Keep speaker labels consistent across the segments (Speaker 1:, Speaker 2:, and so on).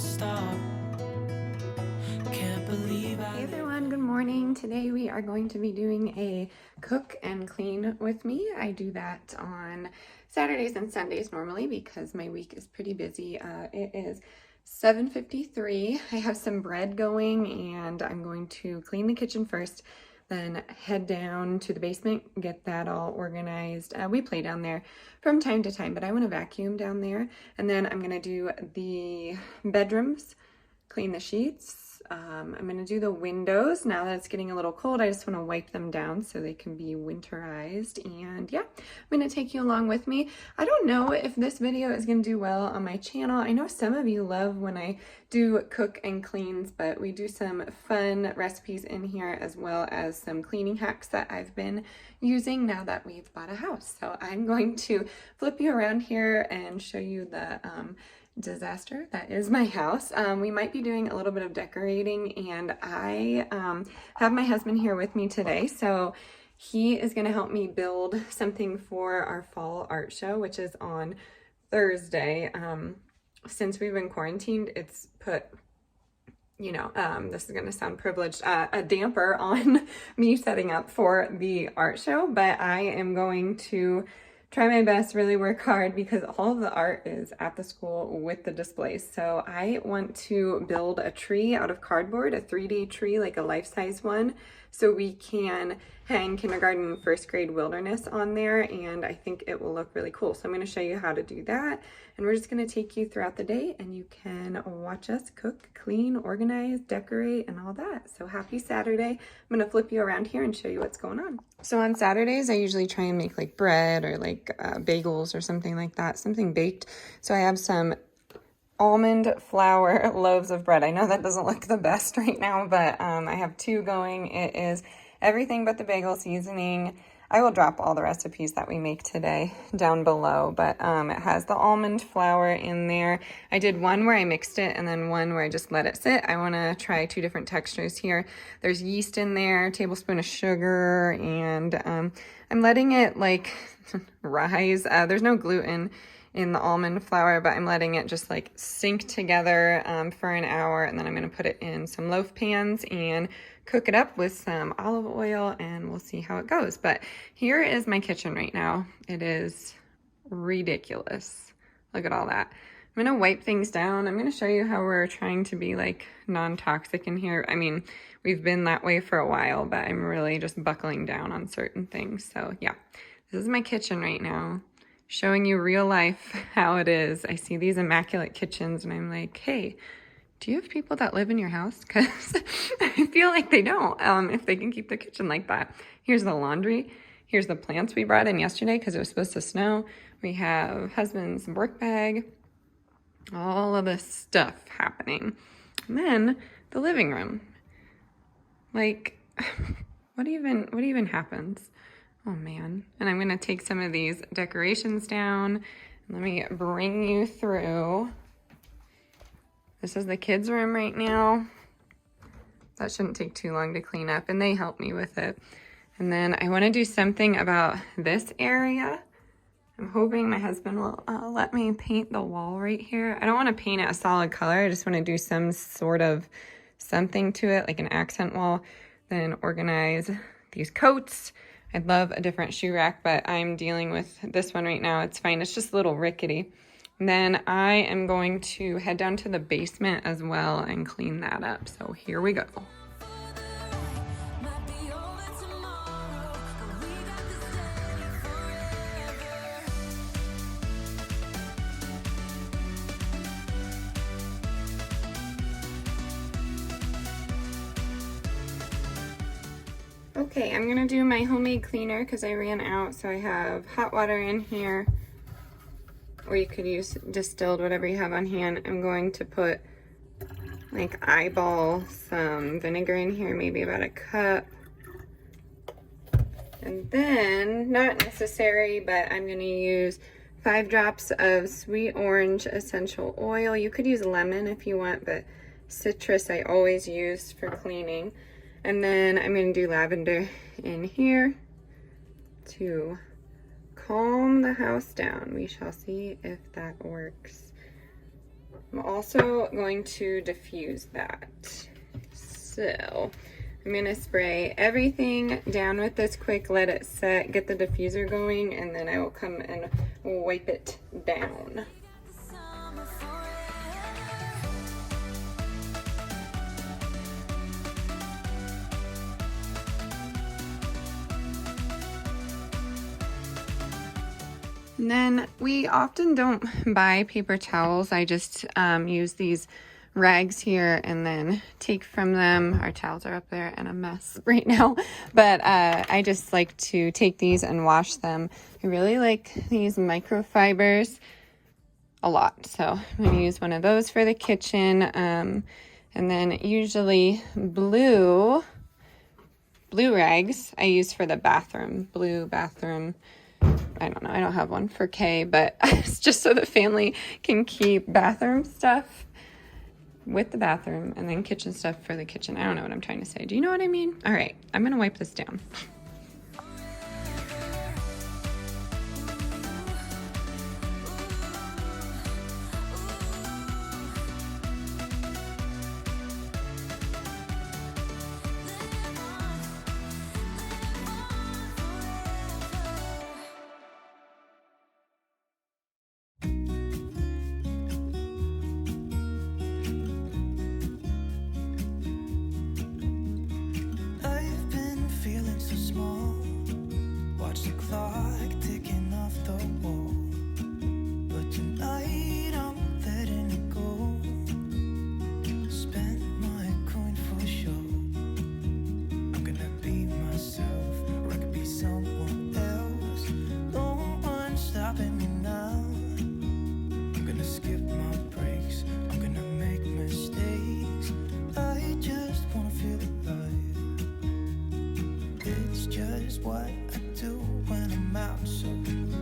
Speaker 1: stop. Can't believe
Speaker 2: Hey everyone, good morning. Today we are going to be doing a cook and clean with me. I do that on Saturdays and Sundays normally because my week is pretty busy. It is 7:53. I have some bread going and I'm going to clean the kitchen first, then head down to the basement, get that all organized. We play down there from time to time, but I want to vacuum down there. And then I'm going to do the bedrooms, clean the sheets. I'm going to do the windows. Now that it's getting a little cold, I just want to wipe them down so they can be winterized. And yeah, I'm going to take you along with me. I don't know if this video is going to do well on my channel. I know some of you love when I do cook and cleans, but we do some fun recipes in here as well as some cleaning hacks that I've been using now that we've bought a house. So I'm going to flip you around here and show you the disaster that is my house. We might be doing a little bit of decorating, and I have my husband here with me today, so he is going to help me build something for our fall art show, which is on Thursday. Since we've been quarantined, it's put, this is going to sound privileged, a damper on me setting up for the art show, but I am going to try my best, really work hard, because all of the art is at the school with the displays. So I want to build a tree out of cardboard, a 3D tree, like a life-size one, so we can hang kindergarten and first grade wilderness on there, and I think it will look really cool. So I'm going to show you how to do that, and we're just going to take you throughout the day, and you can watch us cook, clean, organize, decorate, and all that. So happy Saturday. I'm going to flip you around here and show you what's going on. So on Saturdays, I usually try and make like bread or like bagels or something like that, something baked. So I have some almond flour loaves of bread. I know that doesn't look the best right now, but I have two going. It is everything but the bagel seasoning. I will drop all the recipes that we make today down below, but it has the almond flour in there. I did one where I mixed it and then one where I just let it sit. I want to try two different textures here. There's yeast in there, a tablespoon of sugar, and I'm letting it like rise. There's no gluten in the almond flour, but I'm letting it just like sink together for an hour, and then I'm going to put it in some loaf pans and cook it up with some olive oil, and we'll see how it goes. But here is my kitchen right now. It is ridiculous. Look at all that. I'm going to wipe things down. I'm going to show you how we're trying to be like non-toxic in here. I mean, we've been that way for a while, but I'm really just buckling down on certain things. So yeah, this is my kitchen right now, showing you real life how it is. I see these immaculate kitchens and I'm like, hey, do you have people that live in your house? Because I feel like they don't, if they can keep the kitchen like that. Here's the laundry. Here's the plants we brought in yesterday because it was supposed to snow. We have husband's work bag, all of this stuff happening. And then the living room. Like, what even happens? Oh man. And I'm gonna take some of these decorations down. Let me bring you through. This is the kids' room right now. That shouldn't take too long to clean up, and they help me with it. And then I wanna do something about this area. I'm hoping my husband will let me paint the wall right here. I don't wanna paint it a solid color. I just wanna do some sort of something to it, like an accent wall. Then organize these coats. I'd love a different shoe rack, but I'm dealing with this one right now. It's fine. It's just a little rickety. And then I am going to head down to the basement as well and clean that up. So here we go. Okay, I'm gonna do my homemade cleaner because I ran out. So I have hot water in here, or you could use distilled, whatever you have on hand. I'm going to put like eyeball some vinegar in here, maybe about a cup. And then, not necessary, but I'm gonna use 5 drops of sweet orange essential oil. You could use lemon if you want, but citrus I always use for cleaning. And then I'm gonna do lavender in here to calm the house down. We shall see if that works. I'm also going to diffuse that. So I'm gonna spray everything down with this quick, let it set, get the diffuser going, and then I will come and wipe it down. And then we often don't buy paper towels. I just use these rags here and then take from them. Our towels are up there and a mess right now, but I just like to take these and wash them. I really like these microfibers a lot, so I'm going to use one of those for the kitchen, and then usually blue rags I use for the bathroom. Blue bathroom, I don't know, I don't have one for Kay, but it's just so the family can keep bathroom stuff with the bathroom and then kitchen stuff for the kitchen. I don't know what I'm trying to say. Do you know what I mean? All right, I'm gonna wipe this down.
Speaker 1: What I do when I'm out, so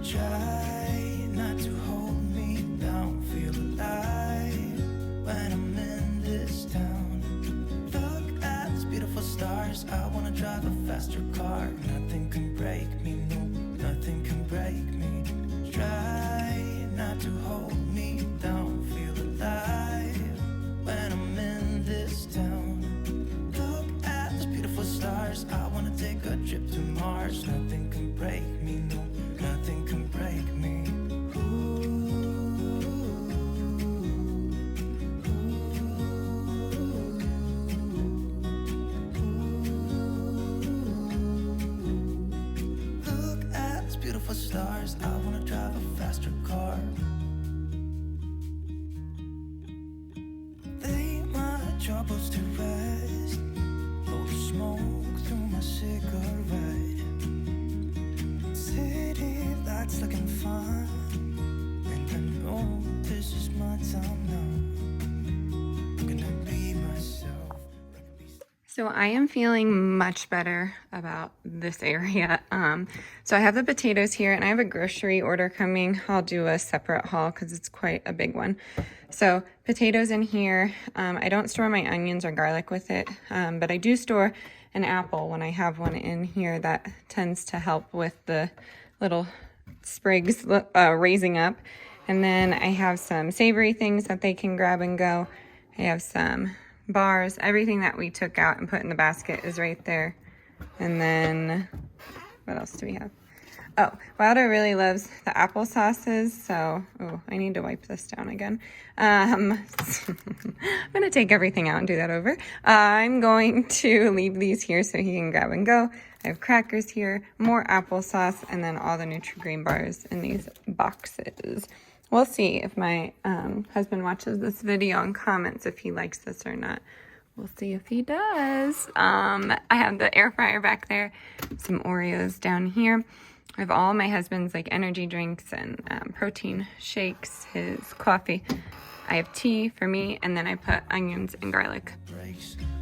Speaker 1: try not to hold me down. Feel alive when I'm in this town. Look at these beautiful stars. I wanna drive a faster car. Nothing can break me, no, nothing can break me. Try not to hold me down. Feel alive when I'm in this town. Look at these beautiful stars. I wanna take a trip to Mars. Nothing can break me, no, nothing can break me. Look at these beautiful stars. I wanna drive a faster car. Lay my troubles to rest. Blow the smoke through my cigarette. City lights looking fine, and I know this is my time now. I'm gonna be myself.
Speaker 2: So I am feeling much better about this area. So I have the potatoes here and I have a grocery order coming. I'll do a separate haul because it's quite a big one. So potatoes in here. I don't store my onions or garlic with it, but I do store an apple when I have one in here. That tends to help with the little sprigs raising up. And then I have some savory things that they can grab and go. I have some bars. Everything that we took out and put in the basket is right there. And then what else do we have? Oh, Wilder really loves the apple sauces, so I need to wipe this down again. I'm gonna take everything out and do that over. I'm going to leave these here so he can grab and go. I have crackers here, more applesauce, and then all the Nutri-Grain bars in these boxes. We'll see if my husband watches this video and comments if he likes this or not. We'll see if he does. I have the air fryer back there, some Oreos down here. I have all my husband's like energy drinks and protein shakes, his coffee. I have tea for me, and then I put onions and garlic.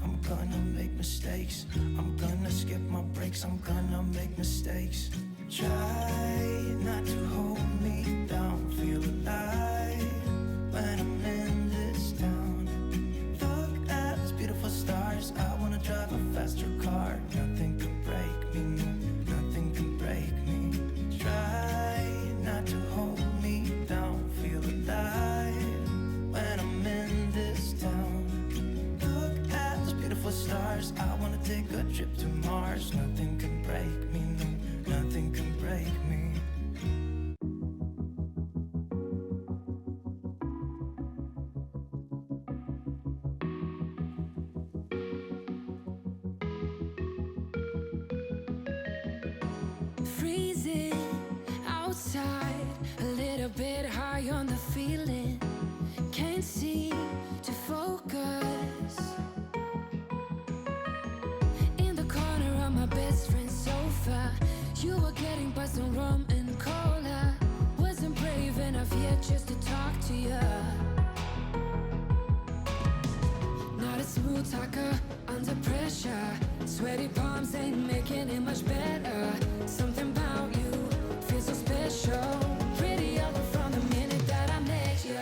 Speaker 1: I'm gonna make mistakes. I'm gonna skip my breaks. I'm gonna make mistakes. Try not to hold me down. Feel alive when I'm in this town. Look at these beautiful stars. I wanna drive a faster car. Nothing can break me, no, nothing can break me. Try not to hold me down. Feel alive when I'm stars. I wanna take a trip to Mars. Nothing can break me, no, nothing can break me.
Speaker 3: Freezing outside, a little bit high on the feeling. Can't seem to focus. In the corner of my best friend's sofa, you were getting by some rum and cola. Wasn't brave enough yet just to talk to you. Not a smooth talker under pressure. Sweaty palms ain't making it much better. Something about you feels so special. Pretty other from the minute that I met you.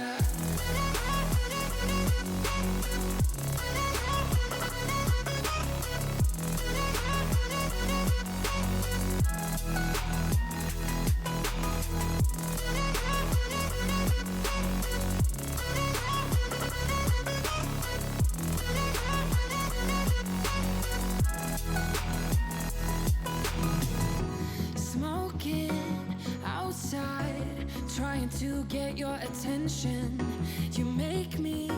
Speaker 3: Smoking outside, trying to get your attention. You make me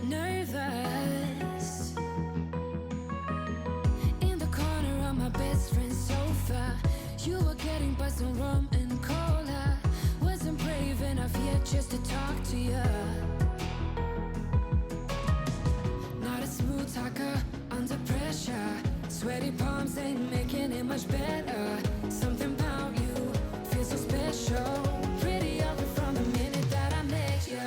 Speaker 3: nervous. In the corner of my best friend's sofa, you were getting by some rum and cola. Wasn't brave enough yet just to talk to you. Not a smooth talker under pressure. Sweaty palms ain't making it much better. Something about you feels so special. Pretty other from the minute that I met you.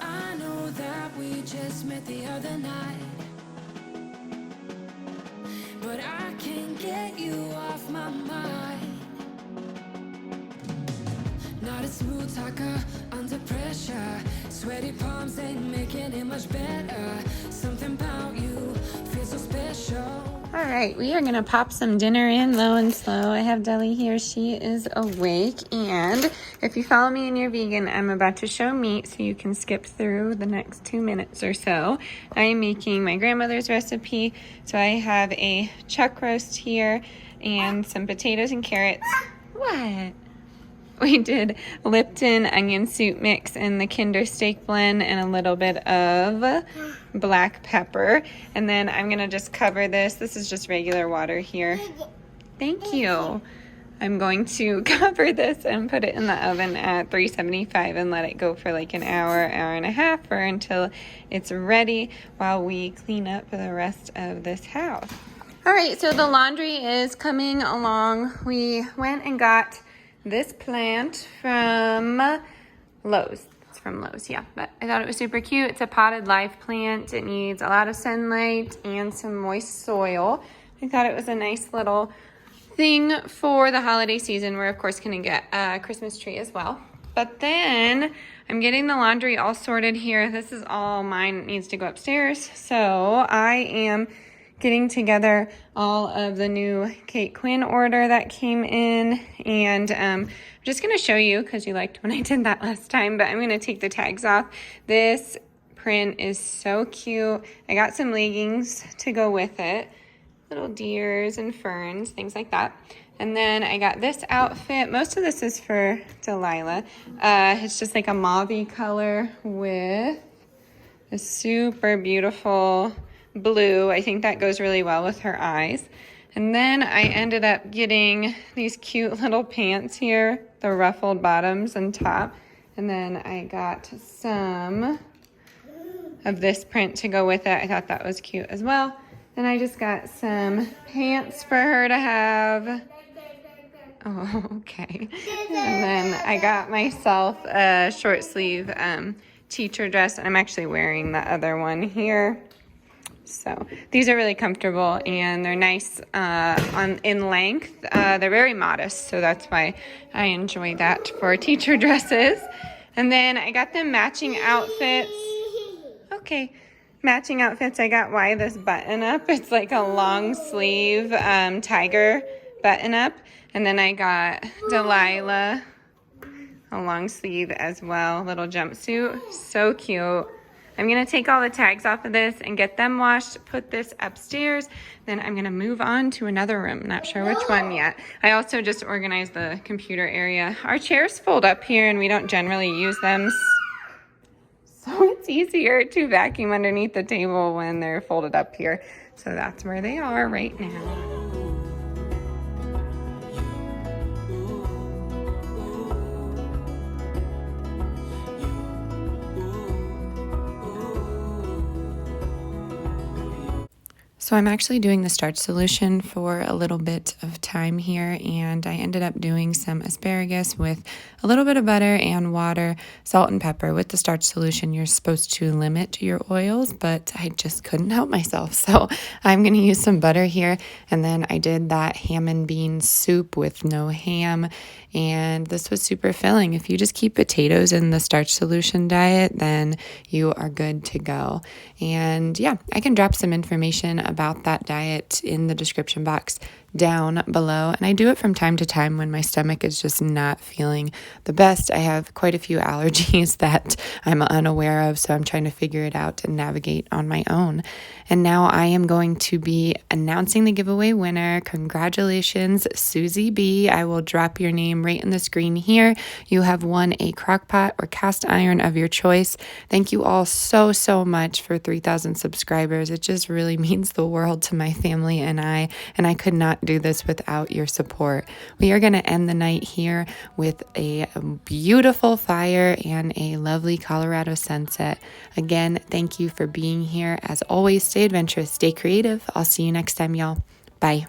Speaker 3: I know that we just met the other night, but I can't get you off my mind. Not a smooth talker under pressure. Sweaty palms ain't making it much better. Something about you feels so special.
Speaker 2: All right, we are gonna pop some dinner in low and slow. I have Deli here, she is awake, and if you follow me and you're vegan, I'm about to show meat so you can skip through the next 2 minutes or so. I am making my grandmother's recipe, so I have a chuck roast here and some potatoes and carrots. What? We did Lipton onion soup mix in the Kinder steak blend and a little bit of black pepper. And then I'm gonna just cover this. This is just regular water here. Thank you. I'm going to cover this and put it in the oven at 375 and let it go for like an hour, hour and a half, or until it's ready while we clean up the rest of this house. All right, so the laundry is coming along. We went and got this plant from Lowe's. It's from Lowe's, yeah. But I thought it was super cute. It's a potted live plant. It needs a lot of sunlight and some moist soil. I thought it was a nice little thing for the holiday season. We're of course gonna get a Christmas tree as well. But then I'm getting the laundry all sorted here. This is all mine. It needs to go upstairs. So I am getting together all of the new Kate Quinn order that came in, and I'm just going to show you because you liked when I did that last time, but I'm going to take the tags off. This print is so cute. I got some leggings to go with it, little deers and ferns, things like that. And then I got this outfit. Most of this is for Delilah. It's just like a mauve-y color with a super beautiful blue. I think that goes really well with her eyes. And then I ended up getting these cute little pants here, the ruffled bottoms and top. And then I got some of this print to go with it. I thought that was cute as well. Then I just got some pants for her to have. Oh, okay. And then I got myself a short sleeve teacher dress. I'm actually wearing the other one here. So these are really comfortable and they're nice in length. They're very modest, so that's why I enjoy that for teacher dresses. And then I got them matching outfits. Okay, matching outfits. I got this button up. It's like a long sleeve tiger button up. And then I got Delilah a long sleeve as well, little jumpsuit. So cute. I'm going to take all the tags off of this and get them washed, put this upstairs. Then I'm going to move on to another room. Not sure which one yet. I also just organized the computer area. Our chairs fold up here and we don't generally use them. So it's easier to vacuum underneath the table when they're folded up here. So that's where they are right now. So I'm actually doing the starch solution for a little bit of time here, and I ended up doing some asparagus with a little bit of butter and water, salt and pepper. With the starch solution, you're supposed to limit your oils, but I just couldn't help myself. So I'm going to use some butter here, and then I did that ham and bean soup with no ham, and this was super filling. If you just keep potatoes in the starch solution diet, then you are good to go. And yeah, I can drop some information about that diet in the description box down below. And I do it from time to time when my stomach is just not feeling the best. I have quite a few allergies that I'm unaware of, so I'm trying to figure it out and navigate on my own. And now I am going to be announcing the giveaway winner. Congratulations, Susie B. I will drop your name right in the screen here. You have won a crock pot or cast iron of your choice. Thank you all so much for 3,000 subscribers. It just really means the world to my family and I could not do this without your support. We are going to end the night here with a beautiful fire and a lovely Colorado sunset. Again, thank you for being here. As always, stay adventurous, stay creative. I'll see you next time, y'all. Bye.